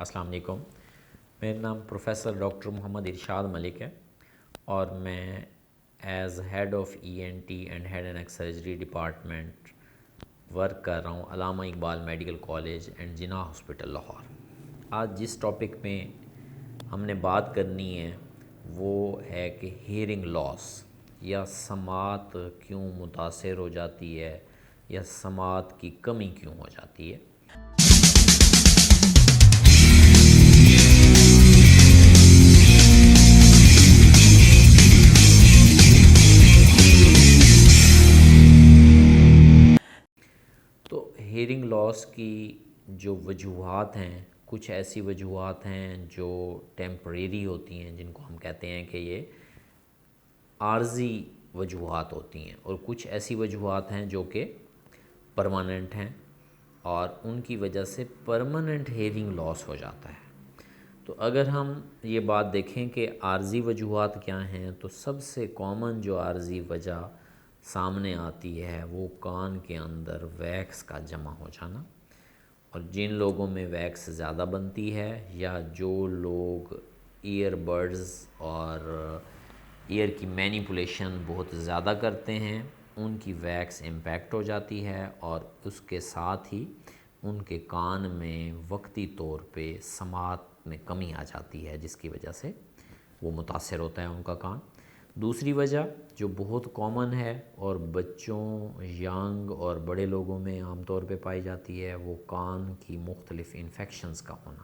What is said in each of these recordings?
السلام علیکم. میرا نام پروفیسر ڈاکٹر محمد ارشاد ملک ہے اور میں as head of ENT and head and neck surgery department work کر رہا ہوں Allama Iqbal medical college and Jinnah hospital Lahore. آج جس ٹاپک میں ہم نے بات کرنی ہے وہ ہے کہ ہیئرنگ لاس یا سماعت کیوں متاثر ہو جاتی ہے یا سماعت کی کمی کیوں ہو جاتی ہے. تو ہیئرنگ لاس کی جو وجوہات ہیں، کچھ ایسی وجوہات ہیں جو ٹیمپریری ہوتی ہیں، جن کو ہم کہتے ہیں کہ یہ عارضی وجوہات ہوتی ہیں، اور کچھ ایسی وجوہات ہیں جو کہ پرماننٹ ہیں اور ان کی وجہ سے پرماننٹ ہیئرنگ لاس ہو جاتا ہے. تو اگر ہم یہ بات دیکھیں کہ عارضی وجوہات کیا ہیں، تو سب سے کامن جو عارضی وجہ سامنے آتی ہے وہ کان کے اندر ویکس کا جمع ہو جانا. اور جن لوگوں میں ویکس زیادہ بنتی ہے یا جو لوگ ایئر بڈز اور ایئر کی مینیپولیشن بہت زیادہ کرتے ہیں، ان کی ویکس امپیکٹ ہو جاتی ہے اور اس کے ساتھ ہی ان کے کان میں وقتی طور پہ سماعت میں کمی آ جاتی ہے، جس کی وجہ سے وہ متاثر ہوتا ہے ان کا کان. دوسری وجہ جو بہت کامن ہے اور بچوں، ینگ اور بڑے لوگوں میں عام طور پہ پائی جاتی ہے، وہ کان کی مختلف انفیکشنز کا ہونا.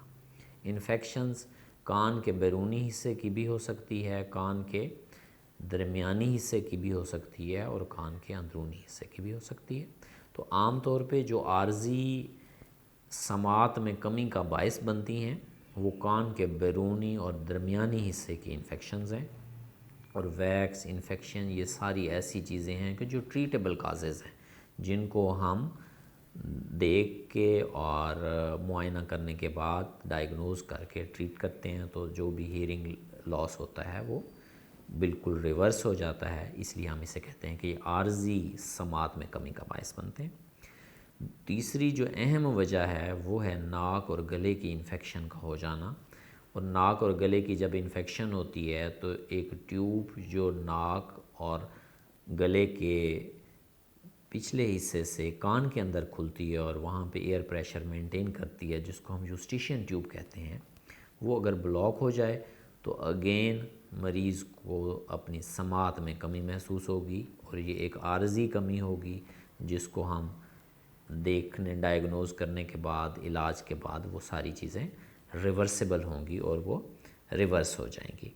انفیکشنز کان کے بیرونی حصے کی بھی ہو سکتی ہے، کان کے درمیانی حصے کی بھی ہو سکتی ہے اور کان کے اندرونی حصے کی بھی ہو سکتی ہے. تو عام طور پہ جو عارضی سماعت میں کمی کا باعث بنتی ہیں وہ کان کے بیرونی اور درمیانی حصے کی انفیکشنز ہیں. اور ویکس انفیکشن یہ ساری ایسی چیزیں ہیں کہ جو ٹریٹیبل کازز ہیں، جن کو ہم دیکھ کے اور معائنہ کرنے کے بعد ڈائیگنوز کر کے ٹریٹ کرتے ہیں. تو جو بھی ہیئرنگ لاس ہوتا ہے وہ بالکل ریورس ہو جاتا ہے. اس لیے ہم اسے کہتے ہیں کہ یہ عارضی سماعت میں کمی کا باعث بنتے ہیں. تیسری جو اہم وجہ ہے وہ ہے ناک اور گلے کی انفیکشن کا ہو جانا. اور ناک اور گلے کی جب انفیکشن ہوتی ہے تو ایک ٹیوب جو ناک اور گلے کے پچھلے حصے سے کان کے اندر کھلتی ہے اور وہاں پہ ایئر پریشر مینٹین کرتی ہے، جس کو ہم یوسٹیشین ٹیوب کہتے ہیں، وہ اگر بلاک ہو جائے تو اگین مریض کو اپنی سماعت میں کمی محسوس ہوگی اور یہ ایک عارضی کمی ہوگی جس کو ہم دیکھنے، ڈائیگنوز کرنے کے بعد، علاج کے بعد وہ ساری چیزیں ریورسیبل ہوں گی اور وہ ریورس ہو جائیں گی.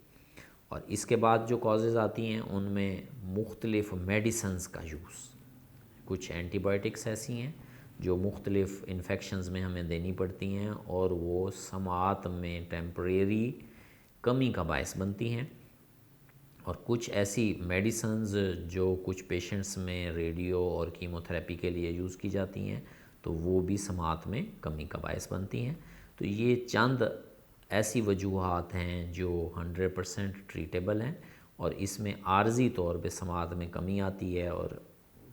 اور اس کے بعد جو کازز آتی ہیں ان میں مختلف میڈیسنز کا یوز. کچھ اینٹی بائیوٹکس ایسی ہیں جو مختلف انفیکشنز میں ہمیں دینی پڑتی ہیں اور وہ سماعت میں ٹیمپریری کمی کا باعث بنتی ہیں. اور کچھ ایسی میڈیسنز جو کچھ پیشنٹس میں ریڈیو اور کیموتھراپی کے لیے یوز کی جاتی ہیں تو وہ بھی سماعت میں کمی کا باعث بنتی ہیں. تو یہ چند ایسی وجوہات ہیں جو 100% ٹریٹیبل ہیں اور اس میں عارضی طور پہ سماعت میں کمی آتی ہے اور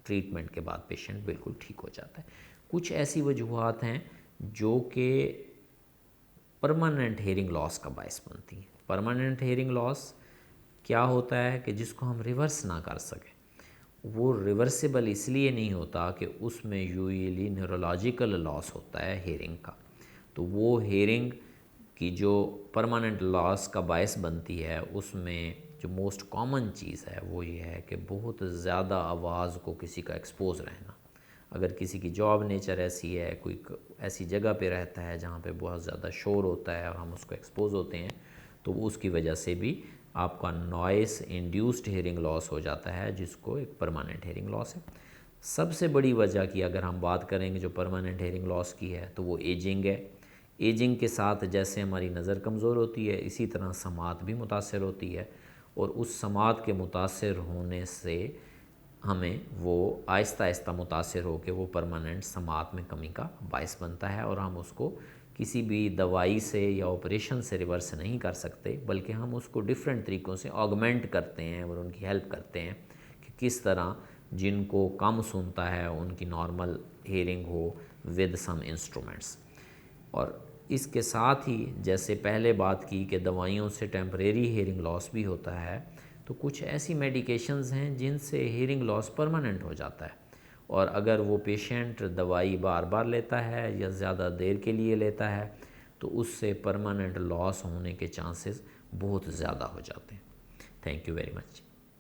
ٹریٹمنٹ کے بعد پیشنٹ بالکل ٹھیک ہو جاتا ہے. کچھ ایسی وجوہات ہیں جو کہ پرماننٹ ہیئرنگ لاس کا باعث بنتی ہیں. پرماننٹ ہیئرنگ لاس کیا ہوتا ہے کہ جس کو ہم ریورس نہ کر سکیں. وہ ریورسیبل اس لیے نہیں ہوتا کہ اس میں یوزلی نیورولوجیکل لاس ہوتا ہے ہیئرنگ کا. تو وہ ہیئرنگ کی جو پرماننٹ لاس کا باعث بنتی ہے اس میں جو موسٹ کامن چیز ہے وہ یہ ہے کہ بہت زیادہ آواز کو کسی کا ایکسپوز رہنا. اگر کسی کی جاب نیچر ایسی ہے، کوئی ایسی جگہ پہ رہتا ہے جہاں پہ بہت زیادہ شور ہوتا ہے اور ہم اس کو ایکسپوز ہوتے ہیں، تو وہ اس کی وجہ سے بھی آپ کا نوائس انڈیوسڈ ہیئرنگ لاس ہو جاتا ہے، جس کو ایک پرماننٹ ہیئرنگ لاس ہے. سب سے بڑی وجہ کی اگر ہم بات کریں گے جو پرماننٹ ہیئرنگ لاس کی ہے تو وہ ایجنگ ہے. ایجنگ کے ساتھ جیسے ہماری نظر کمزور ہوتی ہے اسی طرح سماعت بھی متاثر ہوتی ہے، اور اس سماعت کے متاثر ہونے سے ہمیں وہ آہستہ آہستہ متاثر ہو کے وہ پرماننٹ سماعت میں کمی کا باعث بنتا ہے. اور ہم اس کو کسی بھی دوائی سے یا آپریشن سے ریورس نہیں کر سکتے، بلکہ ہم اس کو ڈیفرنٹ طریقوں سے آگمنٹ کرتے ہیں اور ان کی ہیلپ کرتے ہیں کہ کس طرح جن کو کم سنتا ہے ان کی normal hearing who with some instruments. اور اس کے ساتھ ہی جیسے پہلے بات کی کہ دوائیوں سے ٹیمپریری ہیئرنگ لاس بھی ہوتا ہے، تو کچھ ایسی میڈیکیشنز ہیں جن سے ہیئرنگ لاس پرماننٹ ہو جاتا ہے، اور اگر وہ پیشنٹ دوائی بار بار لیتا ہے یا زیادہ دیر کے لیے لیتا ہے تو اس سے پرماننٹ لاس ہونے کے چانسز بہت زیادہ ہو جاتے ہیں۔ Thank you very much.